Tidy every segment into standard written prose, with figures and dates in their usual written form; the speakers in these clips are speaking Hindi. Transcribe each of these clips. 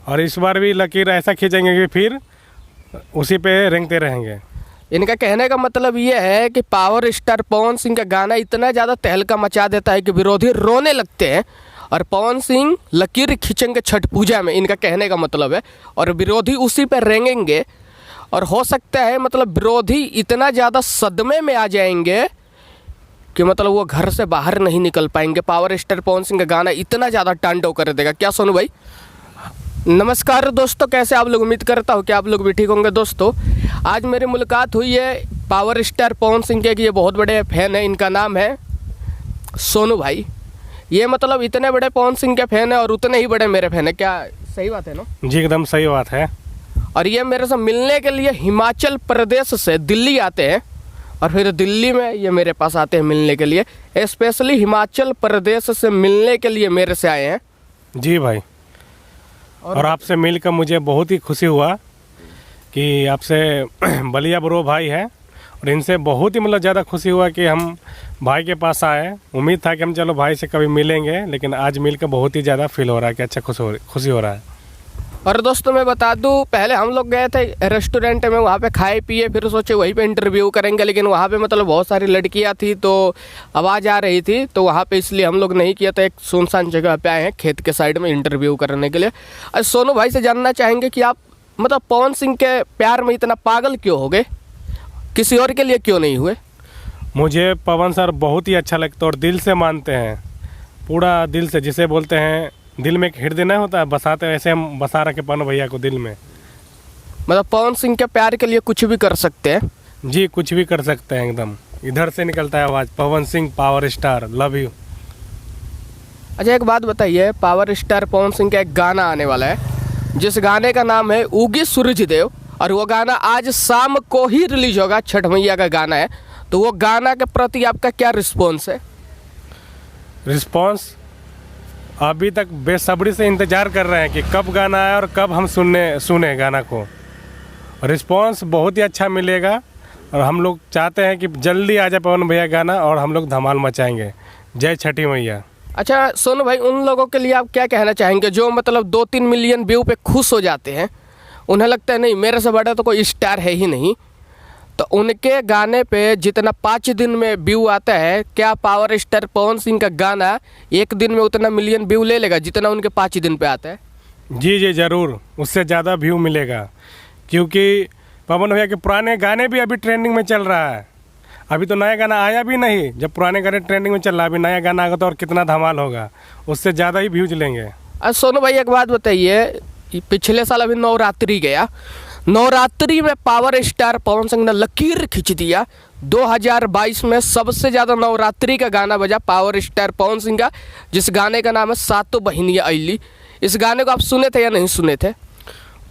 और इस बार भी लकीर ऐसा खींचेंगे कि फिर उसी पे रेंगते रहेंगे। इनका कहने का मतलब ये है कि पावर स्टार पवन सिंह का गाना इतना ज़्यादा तहलका मचा देता है कि विरोधी रोने लगते हैं, और पवन सिंह लकीर खींचेंगे छठ पूजा में, इनका कहने का मतलब है, और विरोधी उसी पर रेंगेंगे। और हो सकता है मतलब विरोधी इतना ज़्यादा सदमे में आ जाएंगे कि मतलब वो घर से बाहर नहीं निकल पाएंगे। पावर स्टार पवन सिंह का गाना इतना ज़्यादा टांडव कर देगा। क्या सोनू भाई? नमस्कार दोस्तों, कैसे आप लोग? उम्मीद करता हूँ कि आप लोग भी ठीक होंगे। दोस्तों, आज मेरी मुलाकात हुई है पावर स्टार पवन सिंह के, ये बहुत बड़े फ़ैन है। इनका नाम है सोनू भाई। ये मतलब इतने बड़े पवन सिंह के फ़ैन है और उतने ही बड़े मेरे फ़ैन है। क्या सही बात है ना? जी एकदम सही बात है। और ये मेरे से मिलने के लिए हिमाचल प्रदेश से दिल्ली आते हैं, और फिर दिल्ली में ये मेरे पास आते हैं मिलने के लिए। स्पेशली हिमाचल प्रदेश से मिलने के लिए मेरे से आए हैं। जी भाई, और आपसे मिलकर मुझे बहुत ही खुशी हुआ कि आपसे बलिया ब्रो भाई है, और इनसे बहुत ही मतलब ज़्यादा खुशी हुआ कि हम भाई के पास आए। उम्मीद था कि हम चलो भाई से कभी मिलेंगे, लेकिन आज मिलकर बहुत ही ज़्यादा फील हो रहा है कि अच्छा खुशी हो रहा है। और दोस्तों मैं बता दूं, पहले हम लोग गए थे रेस्टोरेंट में, वहाँ पे खाए पिए, फिर सोचे वहीं पे इंटरव्यू करेंगे, लेकिन वहाँ पे मतलब बहुत सारी लड़कियाँ थी तो आवाज़ आ रही थी, तो वहाँ पे इसलिए हम लोग नहीं किया था। एक सुनसान जगह पे आए हैं खेत के साइड में इंटरव्यू करने के लिए। आज सोनू भाई से जानना चाहेंगे कि आप मतलब पवन सिंह के प्यार में इतना पागल क्यों हो गए, किसी और के लिए क्यों नहीं हुए? मुझे पवन सर बहुत ही अच्छा लगता है और दिल से मानते हैं, पूरा दिल से। जिसे बोलते हैं दिल में एक हृदय नहीं होता, बसाते हैं, ऐसे हम बसा रखे पवन भैया को दिल में। मतलब पवन सिंह के प्यार के लिए कुछ भी कर सकते हैं? जी कुछ भी कर सकते हैं एकदम। इधर से निकलता है आवाज़, Pawan Singh power star love you. अच्छा एक बात बताइए, पावर स्टार पवन सिंह का एक गाना आने वाला है जिस गाने का नाम है उगी सूरज देव, और वो गाना आज शाम को ही रिलीज होगा। छठ मैया का गाना है, तो वो गाना के प्रति आपका क्या रिस्पॉन्स है? रिस्पॉन्स अभी तक बेसब्री से इंतज़ार कर रहे हैं कि कब गाना आए और कब हम सुने गाना को। रिस्पॉन्स बहुत ही अच्छा मिलेगा, और हम लोग चाहते हैं कि जल्दी आ जाए पवन भैया गाना और हम लोग धमाल मचाएंगे। जय छठी मैया। अच्छा सोनू भाई, उन लोगों के लिए आप क्या कहना चाहेंगे जो मतलब 2-3 मिलियन व्यू पे खुश हो जाते हैं? उन्हें लगता है नहीं मेरे से बड़ा तो कोई स्टार है ही नहीं, तो उनके गाने पे जितना 5 दिन में व्यू आता है, क्या पावर स्टार पवन सिंह का गाना एक दिन में उतना मिलियन व्यू ले लेगा जितना उनके 5 दिन पे आता है? जी जी ज़रूर, उससे ज़्यादा व्यू मिलेगा, क्योंकि पवन भैया के पुराने गाने भी अभी ट्रेंडिंग में चल रहा है। अभी तो नया गाना आया भी नहीं, जब पुराने गाने ट्रेंडिंग में चल रहा है, अभी नया गाना आएगा तो और कितना धमाल होगा, उससे ज़्यादा ही व्यूज लेंगे। अच्छा सोनू भाई एक बात बताइए, पिछले साल अभी नवरात्रि गया, नवरात्रि में पावर स्टार पवन सिंह ने लकीर खींच दिया। 2022 में सबसे ज़्यादा नवरात्रि का गाना बजा पावर स्टार पवन सिंह का, जिस गाने का नाम है सातों बहिनियाँ अइली। इस गाने को आप सुने थे या नहीं सुने थे?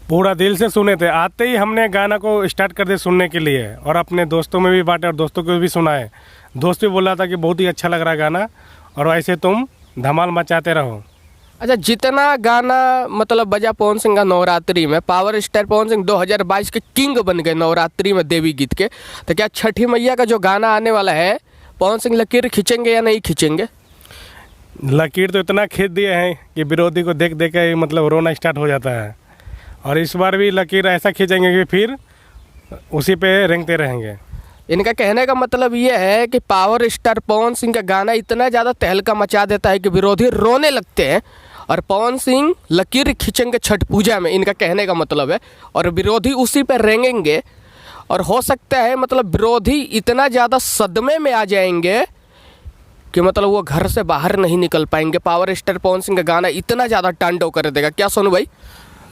पूरा दिल से सुने थे। आते ही हमने गाना को स्टार्ट कर दिया सुनने के लिए, और अपने दोस्तों में भी बांटे और दोस्तों को भी सुनाए। दोस्त भी बोला था कि बहुत ही अच्छा लग रहा है गाना, और ऐसे तुम धमाल मचाते रहो। अच्छा, जितना गाना मतलब बजा पवन सिंह का नवरात्रि में, पावर स्टार पवन सिंह 2022 के किंग बन गए नवरात्रि में देवी गीत के, तो क्या छठी मैया का जो गाना आने वाला है पवन सिंह लकीर खींचेंगे या नहीं खींचेंगे? लकीर तो इतना खींच दिए हैं कि विरोधी को देख देख के मतलब रोना स्टार्ट हो जाता है, और इस बार भी लकीर ऐसा खींचेंगे कि फिर उसी पे रेंगते रहेंगे। इनका कहने का मतलब ये है कि पावर स्टार पवन सिंह का गाना इतना ज़्यादा तहलका मचा देता है कि विरोधी रोने लगते हैं, और पवन सिंह लकीर खींचेंगे छठ पूजा में, इनका कहने का मतलब है, और विरोधी उसी पर रेंगेंगे। और हो सकता है मतलब विरोधी इतना ज़्यादा सदमे में आ जाएंगे कि मतलब वो घर से बाहर नहीं निकल पाएंगे। पावर स्टार पवन सिंह का गाना इतना ज़्यादा टांडव कर देगा। क्या सोनू भाई?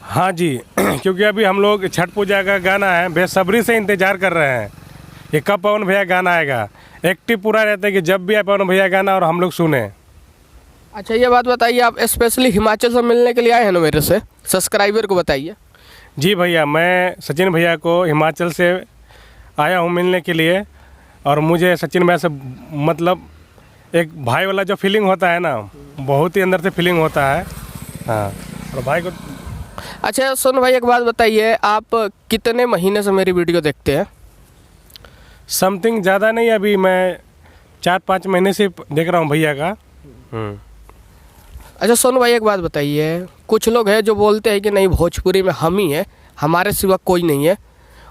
हाँ जी, क्योंकि अभी हम लोग छठ पूजा का गाना है, बेसब्री से इंतज़ार कर रहे हैं कि कब पवन भैया गाना आएगा। एक्टिव पूरा रहता है कि जब भी आए पवन भैया गाना और हम लोग सुने। अच्छा ये बात बताइए, आप स्पेशली हिमाचल से मिलने के लिए आए हैं ना मेरे से? सब्सक्राइबर को बताइए। जी भैया, मैं सचिन भैया को हिमाचल से आया हूँ मिलने के लिए, और मुझे सचिन भैया से मतलब एक भाई वाला जो फीलिंग होता है ना, बहुत ही अंदर से फीलिंग होता है। हाँ, और भाई को। अच्छा सोनू भाई एक बात बताइए, आप कितने महीने से मेरी वीडियो देखते हैं? समथिंग ज़्यादा नहीं, अभी मैं 4-5 महीने से देख रहा हूँ भैया का। अच्छा सोनू भाई, एक बात बताइए, कुछ लोग हैं जो बोलते हैं कि नहीं भोजपुरी में हम ही हैं, हमारे सिवा कोई नहीं है,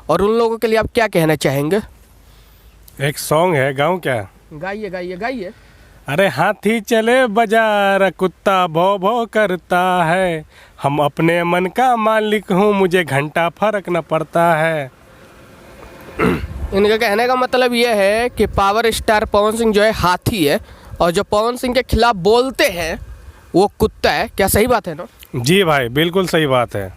और उन लोगों के लिए आप क्या कहना चाहेंगे? एक सॉन्ग है, गाऊं क्या? गाइए गाइए गाइए। अरे हाथी चले बाजार, कुत्ता भौ भौ करता है, हम अपने मन का मालिक हूँ, मुझे घंटा फर्क न पड़ता है। इनका कहने का मतलब ये है कि पावर स्टार पवन सिंह जो है हाथी है, और जो पवन सिंह के खिलाफ बोलते हैं वो कुत्ता है। क्या सही बात है ना? जी भाई, बिल्कुल सही बात है।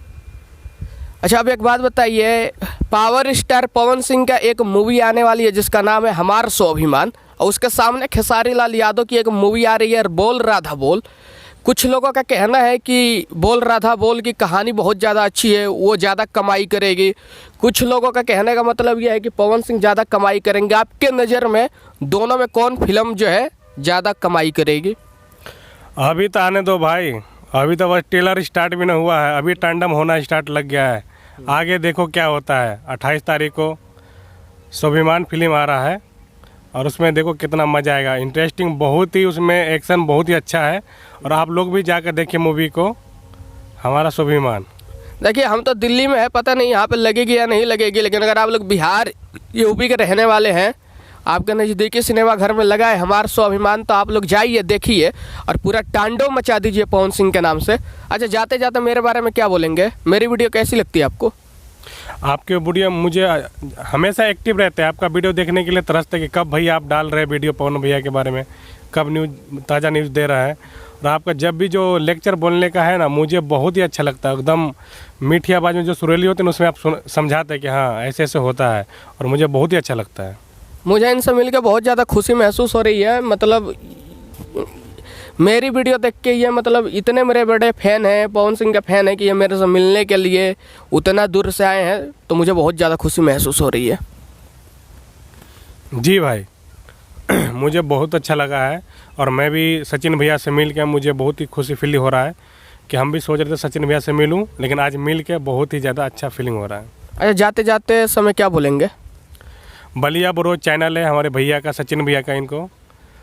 अच्छा, अब एक बात बताइए, पावर स्टार पवन सिंह का एक मूवी आने वाली है जिसका नाम है हमार स्वाभिमान, और उसके सामने खेसारी लाल यादव की एक मूवी आ रही है बोल राधा बोल। कुछ लोगों का कहना है कि बोल राधा बोल की कहानी बहुत ज़्यादा अच्छी है, वो ज़्यादा कमाई करेगी। कुछ लोगों का कहने का मतलब यह है कि पवन सिंह ज़्यादा कमाई करेंगे। आपके नज़र में दोनों में कौन फिल्म जो है ज़्यादा कमाई करेगी? अभी तो आने दो भाई, अभी तो बस ट्रेलर स्टार्ट भी ना हुआ है, अभी टैंडम होना स्टार्ट लग गया है। आगे देखो क्या होता है। 28 तारीख को स्वाभिमान फिल्म आ रहा है, और उसमें देखो कितना मज़ा आएगा। इंटरेस्टिंग बहुत ही, उसमें एक्शन बहुत ही अच्छा है, और आप लोग भी जाकर देखिए मूवी को, हमारा स्वाभिमान। देखिए, हम तो दिल्ली में है, पता नहीं यहाँ पे लगेगी या नहीं लगेगी, लेकिन अगर आप लोग बिहार यूपी के रहने वाले हैं, आपके नज़दीकी सिनेमा घर में लगा है हमारा स्वाभिमान, तो आप लोग जाइए, देखिए, और पूरा तांडव मचा दीजिए पवन सिंह के नाम से। अच्छा, जाते जाते मेरे बारे में क्या बोलेंगे? मेरी वीडियो कैसी लगती है आपको? आपके वीडियो मुझे हमेशा एक्टिव रहते हैं, आपका वीडियो देखने के लिए तरसते कि कब भैया आप डाल रहे हैं वीडियो पवन भैया के बारे में, कब न्यूज़, ताज़ा न्यूज़ दे रहा है। और आपका जब भी जो लेक्चर बोलने का है ना, मुझे बहुत ही अच्छा लगता है। एकदम मीठी आवाज़ में जो सुरीली होती है ना, उसमें आप समझाते हैं कि हाँ ऐसे ऐसे होता है, और मुझे बहुत ही अच्छा लगता है। मुझे इनसे मिलकर बहुत ज़्यादा खुशी महसूस हो रही है। मतलब मेरी वीडियो देख के ये, मतलब इतने मेरे बड़े फ़ैन हैं, पवन सिंह के फ़ैन हैं, कि ये मेरे से मिलने के लिए उतना दूर से आए हैं, तो मुझे बहुत ज़्यादा खुशी महसूस हो रही है। जी भाई, मुझे बहुत अच्छा लगा है, और मैं भी सचिन भैया से मिल के मुझे बहुत ही खुशी फील हो रहा है कि हम भी सोच रहे थे सचिन भैया से मिलूं, लेकिन आज मिल के बहुत ही ज़्यादा अच्छा फीलिंग हो रहा है। अच्छा, जाते जाते समय क्या बोलेंगे? बलिया ब्रो चैनल है हमारे भैया का, सचिन भैया का, इनको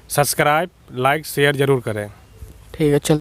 सब्सक्राइब लाइक शेयर ज़रूर करें। ठीक है, चल।